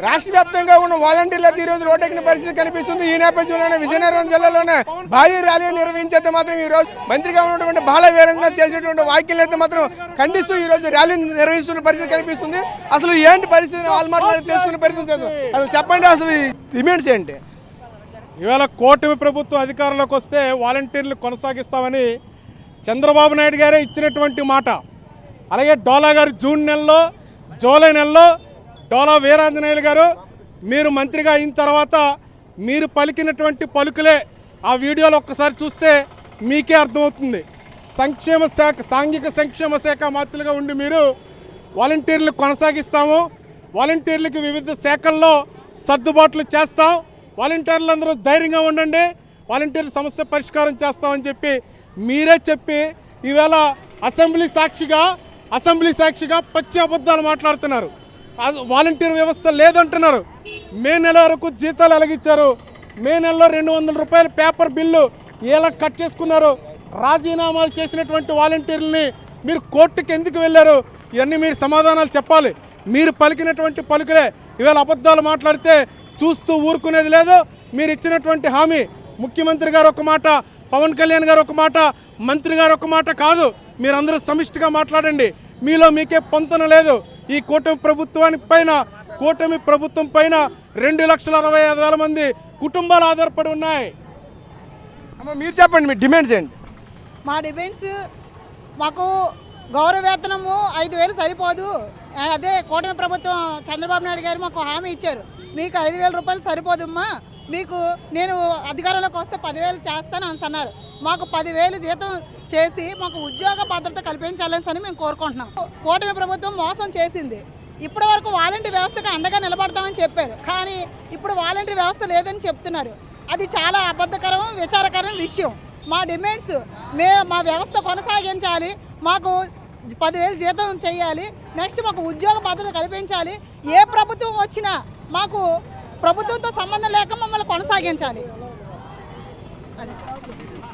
రాష్ట్ర వ్యాప్తంగా ఉన్న వాలంటీర్లకు ఈ రోజు రోడ్డెక్కిన పరిస్థితి కనిపిస్తుంది. ఈ నేపథ్యంలోనే విజయనగరం జిల్లాలోనే భారీ ర్యాలీ నిర్వహించేది మాత్రం ఈ రోజు మంత్రిగా ఉన్నటువంటి బాల వీరేంద్ర చేసేటువంటి వ్యాఖ్యలు అయితే మాత్రం ఖండిస్తూ ఈ రోజు ర్యాలీ నిర్వహిస్తున్న పరిస్థితి కనిపిస్తుంది. అసలు ఏంటి పరిస్థితి ఆల్మార్ట్ తెలుసుకునే పరిస్థితి అసలు చెప్పండి, అసలు డిమాండ్స్ ఏంటి? ఇవాళ కూటమి ప్రభుత్వం అధికారంలోకి వస్తే వాలంటీర్లు కొనసాగిస్తామని చంద్రబాబు నాయుడు గారే ఇచ్చినటువంటి మాట. అలాగే డోలా గారు జూన్ నెలలో జూలై నెలలో డోలా వీరాంజనేయులు గారు మీరు మంత్రిగా అయిన తర్వాత మీరు పలికినటువంటి పలుకులే ఆ వీడియోలో ఒక్కసారి చూస్తే మీకే అర్థమవుతుంది. సంక్షేమ శాఖ సాంఘిక సంక్షేమ శాఖ మంత్రులుగా ఉండి మీరు వాలంటీర్లు కొనసాగిస్తాము, వాలంటీర్లకు వివిధ శాఖల్లో సర్దుబాట్లు చేస్తాం, వాలంటీర్లందరూ ధైర్యంగా ఉండండి, వాలంటీర్ల సమస్య పరిష్కారం చేస్తామని చెప్పి మీరే చెప్పి ఈవేళ అసెంబ్లీ సాక్షిగా పచ్చి అబద్ధాలు మాట్లాడుతున్నారు. వాలంటీర్ వ్యవస్థ లేదంటున్నారు. మే నెల వరకు జీతాలు ఎలాగిచ్చారు? మే నెలలో 200 రూపాయల పేపర్ బిల్లు ఎలా కట్ చేసుకున్నారు? రాజీనామాలు చేసినటువంటి వాలంటీర్లని మీరు కోర్టుకి ఎందుకు వెళ్ళారు? ఇవన్నీ మీరు సమాధానాలు చెప్పాలి. మీరు పలికినటువంటి పలుకులే ఇవాళ అబద్ధాలు మాట్లాడితే చూస్తూ ఊరుకునేది లేదు. మీరు ఇచ్చినటువంటి హామీ ముఖ్యమంత్రి గారు ఒక మాట, పవన్ కళ్యాణ్ గారు ఒక మాట, మంత్రి గారు ఒక మాట కాదు, మీరందరూ సమిష్టిగా మాట్లాడండి. మీలో మీకే పొంతన లేదు. ఈ కూటమి ప్రభుత్వం పైన 2,65,000 మంది కుటుంబాలు ఆధారపడి ఉన్నాయి. అమ్మ మీరు చెప్పండి, మీ డిమాండ్స్ ఏంటి? మా డిమాండ్స్, మాకు గౌరవ వేతనము 5,000 సరిపోదు. అదే కూటమి ప్రభుత్వం చంద్రబాబు నాయుడు గారు మాకు హామీ ఇచ్చారు, మీకు 5,000 రూపాయలు సరిపోదమ్మా, మీకు నేను అధికారంలోకి వస్తే 10,000 చేస్తాను అని అన్నారు. మాకు 10,000 జీతం చేసి మాకు ఉద్యోగ భద్రత కల్పించాలని మేము కోరుకుంటున్నాం. కూటమి ప్రభుత్వం మోసం చేసింది. ఇప్పటి వరకు వాలంటీర్ వ్యవస్థకు అండగా నిలబడతామని చెప్పారు, కానీ ఇప్పుడు వాలంటీర్ వ్యవస్థ లేదని చెప్తున్నారు. అది చాలా అబద్ధకరం, విచారకరం విషయం. మా డిమాండ్స్, మా వ్యవస్థ కొనసాగించాలి, మాకు 10,000 జీతం చేయాలి, నెక్స్ట్ మాకు ఉద్యోగ భద్రత కల్పించాలి. ఏ ప్రభుత్వం వచ్చినా మాకు ప్రభుత్వంతో సంబంధం లేక మమ్మల్ని కొనసాగించాలి.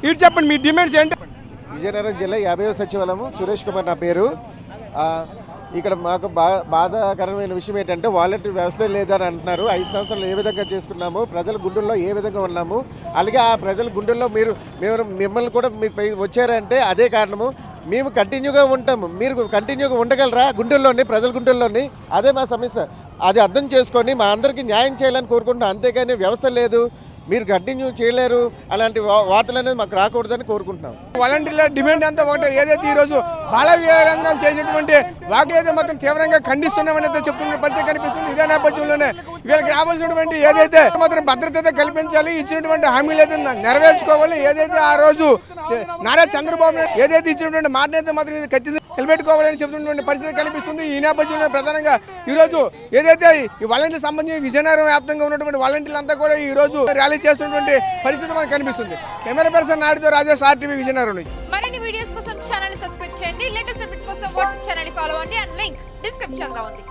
మీరు చెప్పండి, మీ డిమాండ్స్ ఏంటి? విజయనగరం జిల్లా 50వ సచివాలయం సురేష్ కుమార్ నా పేరు. ఇక్కడ మాకు బాధాకరమైన విషయం ఏంటంటే వాలంటీర్ వ్యవస్థ లేదని అంటున్నారు. 5 సంవత్సరాలు ఏ విధంగా చేసుకున్నాము, ప్రజల గుండెల్లో ఏ విధంగా ఉన్నాము, అలాగే ఆ ప్రజల గుండెల్లో మిమ్మల్ని కూడా మీరు వచ్చారంటే అదే కారణము. మేము కంటిన్యూగా ఉంటాము, మీరు కంటిన్యూగా ఉండగలరా గుండెల్లోని, ప్రజల గుండెల్లోని? అదే మా సమస్య. అది అర్థం చేసుకొని మా అందరికీ న్యాయం చేయాలని కోరుకుంటున్నాం. అంతేగాని వ్యవస్థ లేదు, మీరు కంటిన్యూ చేయలేరు, అలాంటి వార్తలు అనేది మాకు రాకూడదని కోరుకుంటున్నాం. వాలంటీర్ల డిమాండ్ అంతా ఒకటి. ఏదైతే ఈరోజు బాల వీరేంద్ర చేసేటువంటి వ్యాఖ్యలు అయితే మాత్రం తీవ్రంగా ఖండిస్తున్నామని అయితే చెప్తున్న పరిస్థితి కనిపిస్తుంది. ఇదే నేపథ్యంలోనే వీళ్ళకి రావాల్సినటువంటి ఏదైతే మాత్రం భద్రత అయితే కల్పించాలి, ఇచ్చినటువంటి హామీలు అయితే నెరవేర్చుకోవాలి. ఏదైతే ఆ రోజు నారా చంద్రబాబు నాయుడు ఏదైతే ఇచ్చినటువంటి మాటను అయితే మాత్రం ఖచ్చితంగా నిలబెట్టుకోవాలని చెప్తున్నటువంటి పరిస్థితి కనిపిస్తుంది. ఈ నేపథ్యంలో ప్రధానంగా ఈరోజు ఏదైతే ఈ వాలంటీర్ సంబంధించి విజయనగరం వ్యాప్తంగా ఉన్నటువంటి వాలంటీర్లు అంతా కూడా ఈ రోజు ర్యాలీ చేస్తున్నటువంటి పరిస్థితి మనకు కనిపిస్తుంది. కెమెరా పర్సన్ నాయుడుతో రాజేష్, RTV విజయనగరం నుంచి. మరిన్ని వీడియోస్ కోసం ఛానల్ ని సబ్స్క్రైబ్ చేయండి. లేటెస్ట్ అప్డేట్స్ కోసం వాట్సాప్ ఛానల్ ని ఫాలో అవ్వండి. అండ్ లింక్ డిస్క్రిప్షన్ లో ఉంది.